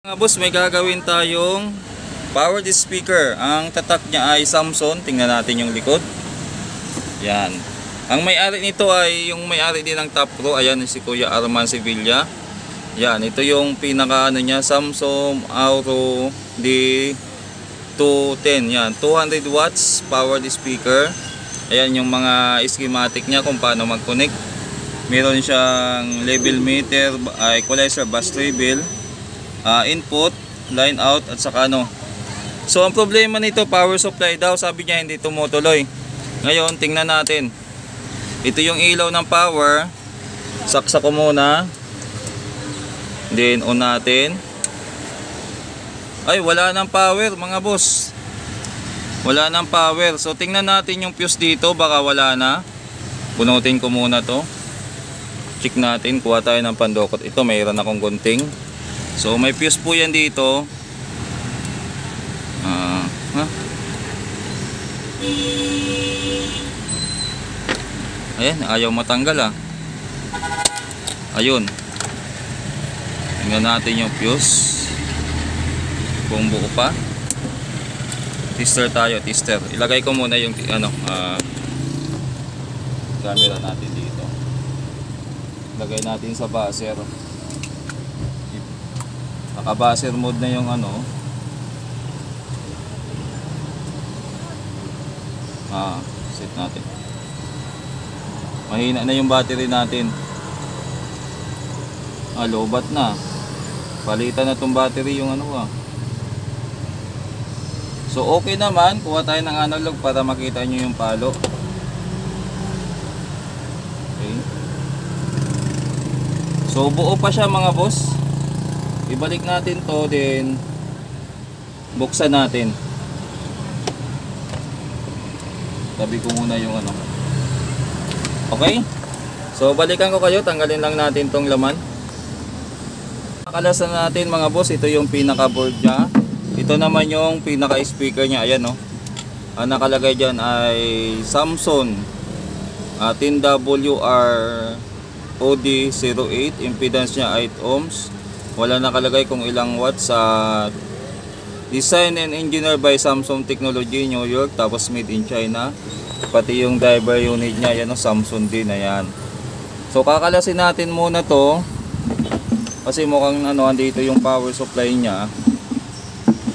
Mga boss, may gagawin tayong powered speaker. Ang tatak niya ay Samsung. Tingnan natin yung likod. Yan. Ang may-ari nito ay yung may-ari din ng Top Pro. Ayan si Kuya Arman Sevilla. Yan, ito yung pinaka niya, Samsung Auro D210. Yan, 200 watts powered speaker. Ayan yung mga schematic niya kung paano mag-connect. Meron siyang level meter, equalizer, bus treble, input, line out, at saka ano. So ang problema nito, power supply daw, sabi niya hindi tumutuloy. Ngayon tingnan natin. Ito yung ilaw ng power. Saksak ko muna, then on natin. Ay, wala nang power mga boss, wala nang power. So tingnan natin yung fuse dito, baka wala na. Bunutin ko muna to, check natin, kuha tayo ng pandokot. Ito mayroon akong gunting. So may fuse po yan dito. Ayan, ayaw matanggal Ayun. Tingnan natin yung fuse kung buo pa. Tester tayo, tester. Ilagay ko muna yung camera natin dito. Ilagay natin sa buzzer. Naka-buzzer mode na yung set natin. Mahina na yung battery natin. Lobat na. Palitan na tong battery yung So okay naman, kuha tayo ng analog para makita nyo yung palo. Okay. So buo pa siya mga boss. Ibalik natin to, then buksan natin. Tabi ko muna yung Okay? So balikan ko kayo, tanggalin lang natin tong laman. Nakalasan natin mga boss, ito yung pinaka board nya. Ito naman yung pinaka speaker nya. Ayan ang nakalagay dyan ay Samsung 10WR OD08. Impedance nya 8 ohms. Wala nakalagay kung ilang watts. Design and engineered by Samsung Technology, New York. Tapos made in China. Pati yung driver unit nya, yan Samsung din. Ayan. So kakalasin natin muna to, kasi mukhang andito yung power supply nya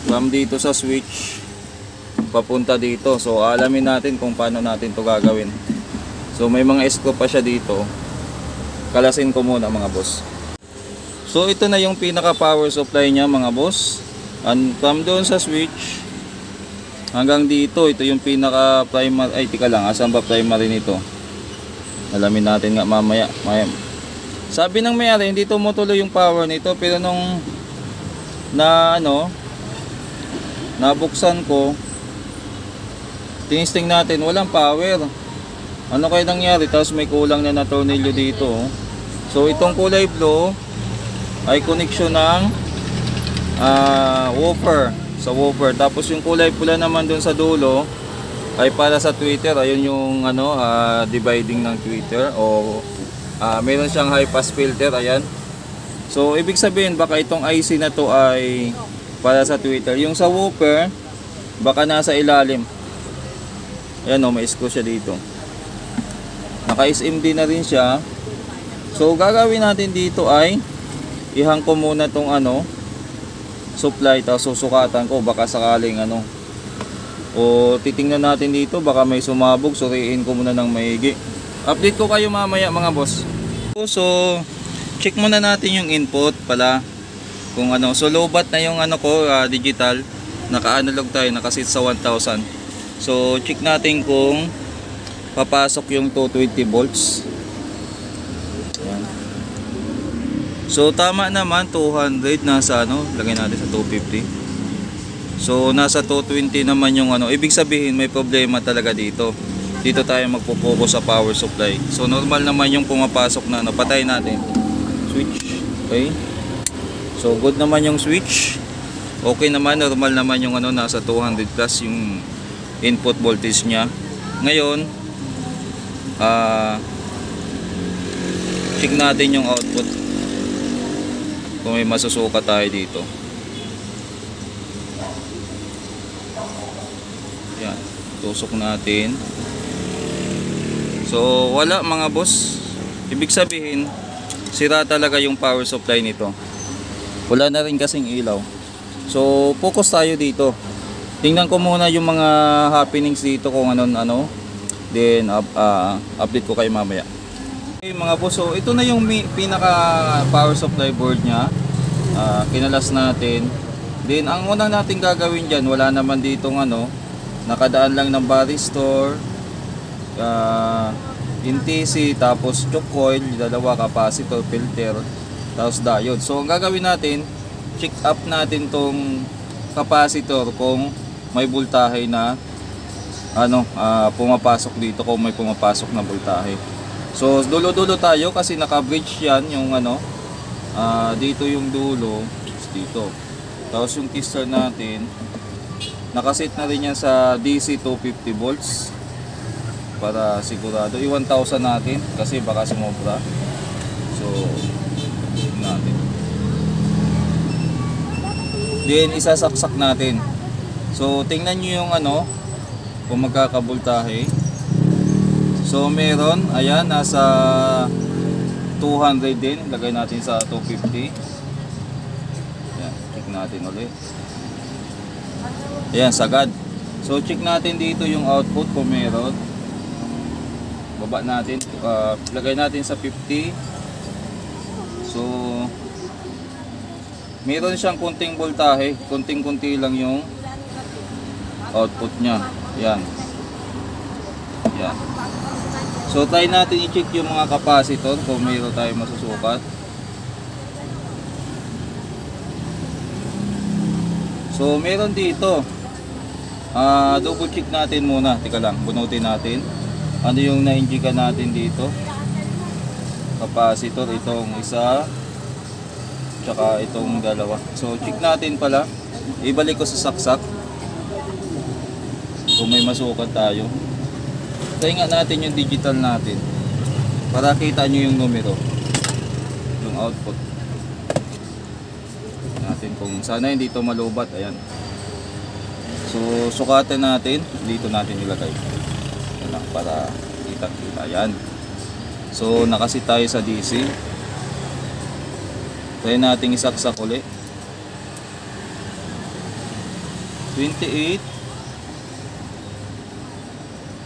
from dito sa switch papunta dito. So alamin natin kung paano natin to gagawin. So may mga screw pa siya dito. Kalasin ko muna mga boss. So ito na yung pinaka power supply nya mga boss. And from doon sa switch hanggang dito, ito yung pinaka primary. Ay tika lang, asan ba primary nito? Alamin natin nga mamaya. Sabi ng may-ari hindi tumutuloy yung power nito, pero nung nabuksan ko, tinisting natin, walang power. Ano kaya nangyari? Tapos may kulang na tornilyo dito. So itong kulay blue ay connection ng woofer, sa woofer. Tapos yung kulay pula naman dun sa dulo ay para sa tweeter. Ayun yung dividing ng tweeter, o meron siyang high pass filter. Ayan. So ibig sabihin baka itong IC na to ay para sa tweeter. Yung sa woofer baka nasa ilalim. Ayan may screw siya dito. Naka SMD na rin siya. So gagawin natin dito ay ihang ko muna tong supply, tapos susukatan ko baka sakaling o titingnan natin dito, baka may sumabog. Suriin ko muna ng maigi. Update ko kayo mamaya mga boss. So check muna natin yung input pala kung so lobat na yung digital. Naka-analog tayo, nakasit sa 1000. So check natin kung papasok yung 220 volts. Ayan. So tama naman, 200 nasa lagay natin sa 250. So nasa 220 naman yung ibig sabihin may problema talaga dito. Dito tayo magpo-focus sa power supply. So normal naman yung pumapasok na patay natin switch. Okay? So good naman yung switch. Okay naman, normal naman yung nasa 200 plus yung input voltage nya. Ngayon check natin yung output. kung may masusuka tayo dito. Yan, tusok natin. So wala mga boss, ibig sabihin sira talaga yung power supply nito. Wala na rin kasing ilaw. So focus tayo dito. Tingnan ko muna yung mga happenings dito kung ano. Then update ko kayo mamaya. Okay mga boss, so ito na yung pinaka power supply board nya. Kinalas natin. Then ang unang natin gagawin dyan, wala naman ditong nakadaan lang ng varistor, NTC, tapos choke coil, dalawa, capacitor, filter, tapos diode. So ang gagawin natin, check up natin tong capacitor kung may voltahe na pumapasok dito, kung may pumapasok na voltahe. So dulo-dulo tayo kasi naka-bridge yan yung dito yung dulo dito. Tapos yung kister natin nakasit na rin yan sa DC 250 volts para sigurado. I-1000 natin kasi baka sumobra. So natin. Then isasaksak natin. So tingnan nyo yung kung magkakabultahe. So meron, ayan, nasa 200 din. Lagay natin sa 250. Ayan, check natin ulit. Ayan, sagad. So check natin dito yung output kung meron. Baba natin, lagay natin sa 50. So meron siyang kunting voltahe, kunting-kunti lang yung output nya. Yan. Yan. So try natin i-check yung mga capacitor kung mayroon tayong masusukat. So meron dito. Double check natin muna. Teka lang, bunutin natin. Ano yung na-injika natin dito? Capacitor, itong isa, tsaka itong dalawa. So check natin pala. Ibalik ko sa saksak kung may masukat tayo. Try nga natin yung digital natin para kita nyo yung numero, yung output natin, kung sana hindi ito malubat. Ayan. So sukatan natin, dito natin ilagay. Yan lang, para kita-kita. Ayan. So nakasit tayo sa DC. Try natin isaksak ulit. 28,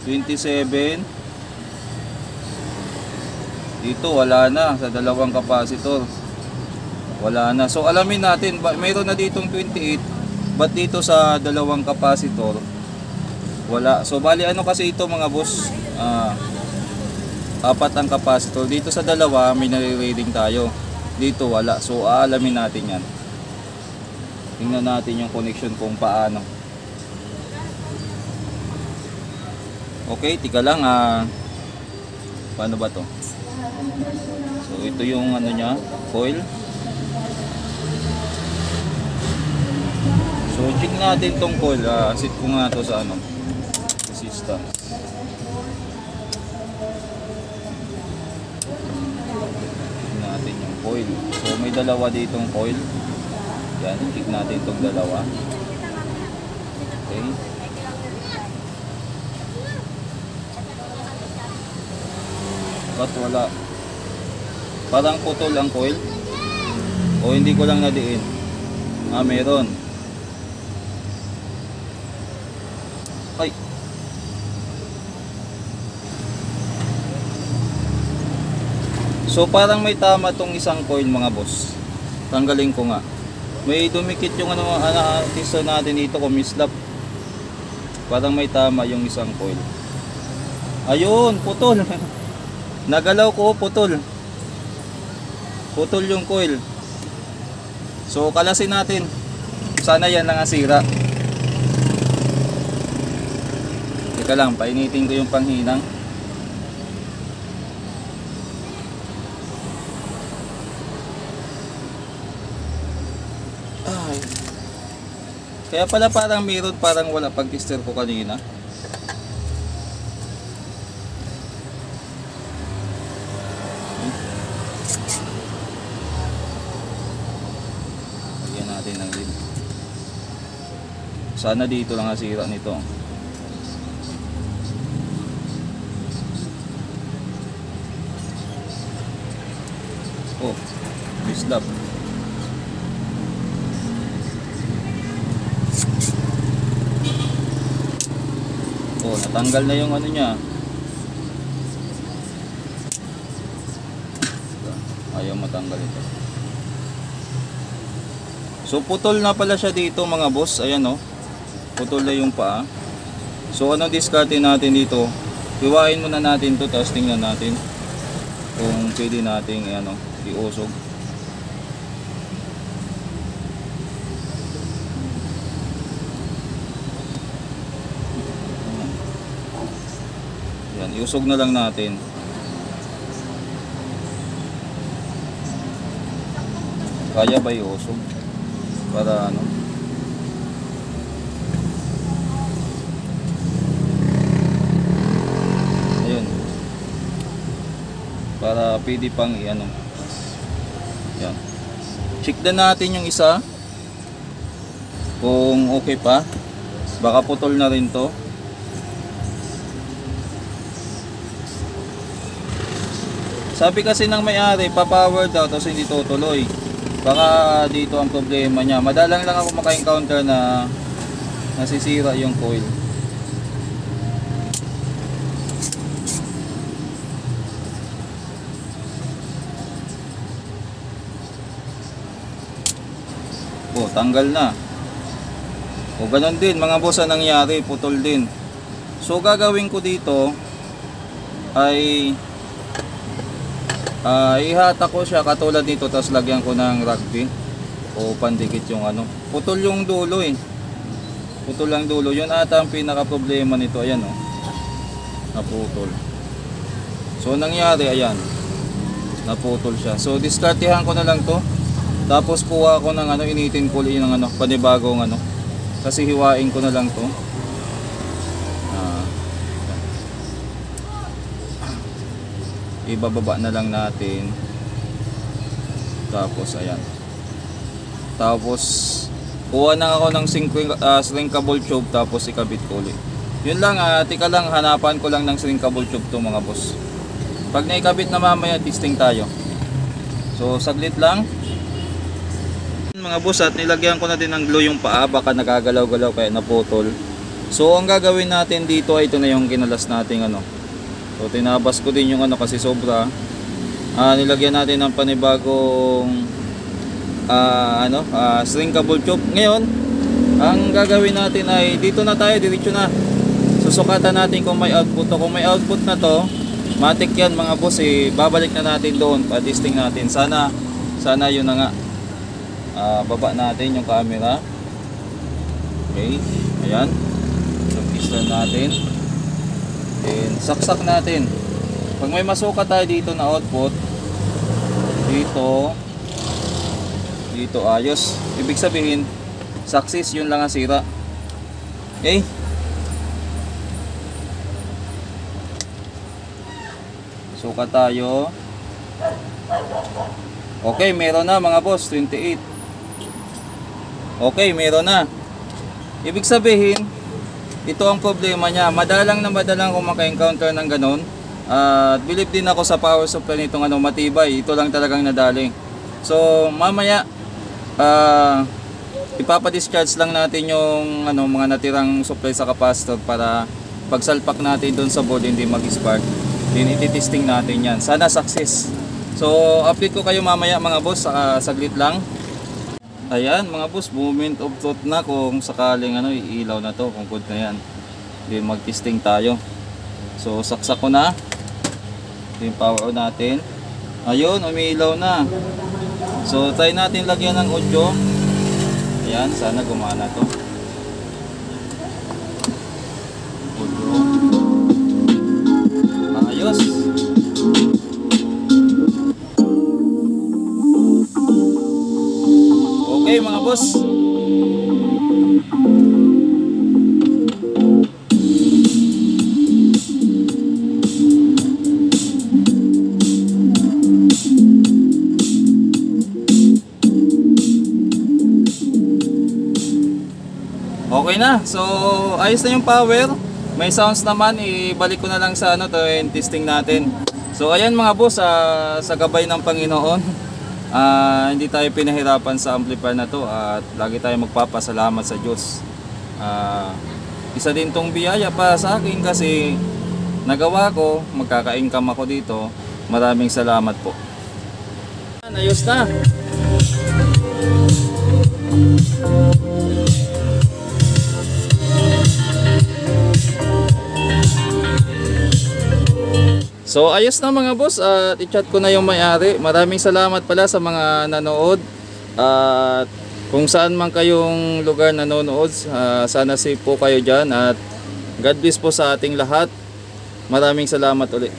27. Dito wala na sa dalawang capacitor. Wala na. So alamin natin, mayroon na ditong 28, but dito sa dalawang capacitor wala. So bali kasi ito mga boss, apat ang capacitor. Dito sa dalawa may nare-reading tayo. Dito wala. So aalamin natin yan. Tingnan natin yung connection kung paano. Okay, tika lang, paano ba to? So ito yung nya, coil. So check natin tong coil. Set ko nga to sa resistance. Check natin yung coil. So may dalawa ditong coil. Yan, check natin tong dalawa. Okay. Ba't wala? Parang putol ang coil. O hindi ko lang nadiin. Meron. Ay. So parang may tama tong isang coil mga boss. Tanggalin ko nga. May dumikit yung tester natin dito, kumislap. Parang may tama yung isang coil. Ayun, putol. Nagalaw ko, putol. Putol yung coil. So kalasin natin. Sana yan lang ang sira. Teka lang, painitin ko yung panghinang. Ay. Kaya pala parang meron, parang wala pag-tester ko kanina. Sana dito lang nasira nito. islap. Oh, natanggal na yung ano niya. Ayaw matanggal ito. So putol na pala siya dito mga boss. Ayan oh. Putol na yung paa. So ano diskarte natin dito? Hiwain muna natin to, tapos tingnan natin kung pwede nating ano, iusog. Yan, iusog na lang natin. Kaya ba iusog? Para ano? Ayun. Para pwede pang i-ano. Yan. Check din natin yung isa. Kung okay pa. Baka putol na rin to. Sabi kasi ng may-ari, pa-power daw tapos hindi tutuloy. Baka dito ang problema niya. Madalang lang ako maka-encounter na nasisira yung coil. Oh, tanggal na. O ganun din mga boss, ang nangyari, putol din. So gagawin ko dito ay ihata ko siya katulad nito, tapos lagyan ko ng rugby o pandikit yung ano. Putol yung dulo eh. Putol lang dulo. Yun ata ang pinaka problema nito. Ayan oh. Naputol. So nangyari ayan. Naputol siya. So diskartehan ko na lang to. Tapos kuha ko ng ano, initin ko ulit ng ano, panibagong ano. Kasi hiwain ko na lang to. Ibababa na lang natin. Tapos ayan. Tapos kuha na ako ng shrinkable tube, tapos ikabit ko ulit. Yun lang, tika lang, hanapan ko lang ng shrinkable tube to mga boss. Pag naikabit na mamaya, testing tayo. So saglit lang mga boss, at nilagyan ko na din ng glue yung paa, baka nagagalaw-galaw kaya naputol. So ang gagawin natin dito ay ito na yung kinalas nating ano. So tinabas ko din yung ano kasi sobra. Nilagyan natin ng panibagong shrinkable tube. Ngayon, ang gagawin natin ay dito na tayo, diretso na. Susukatan natin kung may output to. Kung may output na to, matik yan mga boss eh. Babalik na natin doon, pa-testing natin. Sana yun na nga. Baba natin yung camera. Okay, ayan. So natin. Then saksak natin. Pag may masukat tayo dito na output, dito ayos. Ibig sabihin success, yun lang ang sira. Okay. Sukat tayo. Okay, meron na mga boss, 28. Okay, meron na. Ibig sabihin, ito ang problema niya. Madalang kung maka-encounter ng ganun. Believe din ako sa power supply nitong ano, matibay. Ito lang talagang nadali. So, mamaya ipapa-discharge lang natin yung ano, mga natirang supply sa capacitor para pagsalpak natin doon sa board hindi mag-spark. Then iti-testing natin yan. Sana success. So, update ko kayo mamaya mga boss, saglit lang. Ayan mga boss, moment of truth na kung sakaling ano, iilaw na to, kung good na yan. Then mag-testing tayo. So saksak ko na. Then power on natin. Ayun, umiilaw na. So try natin lagyan ng audio. Ayan, sana gumana to. Audio. Ayos. Okay mga boss. Okay na. So ayos na yung power. May sounds naman, ibalik ko na lang sa ano to, yung testing natin. So ayan mga boss, sa gabay ng Panginoon, hindi tayo pinahirapan sa amplifier na to at lagi tayo magpapasalamat sa Diyos. Isa din tong biyaya para sa akin kasi nagawa ko, magkaka-income ako dito. Maraming salamat po. Ayos na. So ayos na mga boss at i-chat ko na yung may-ari. Maraming salamat pala sa mga nanood at kung saan man kayong lugar nanonood, sana safe po kayo dyan at God bless po sa ating lahat. Maraming salamat ulit.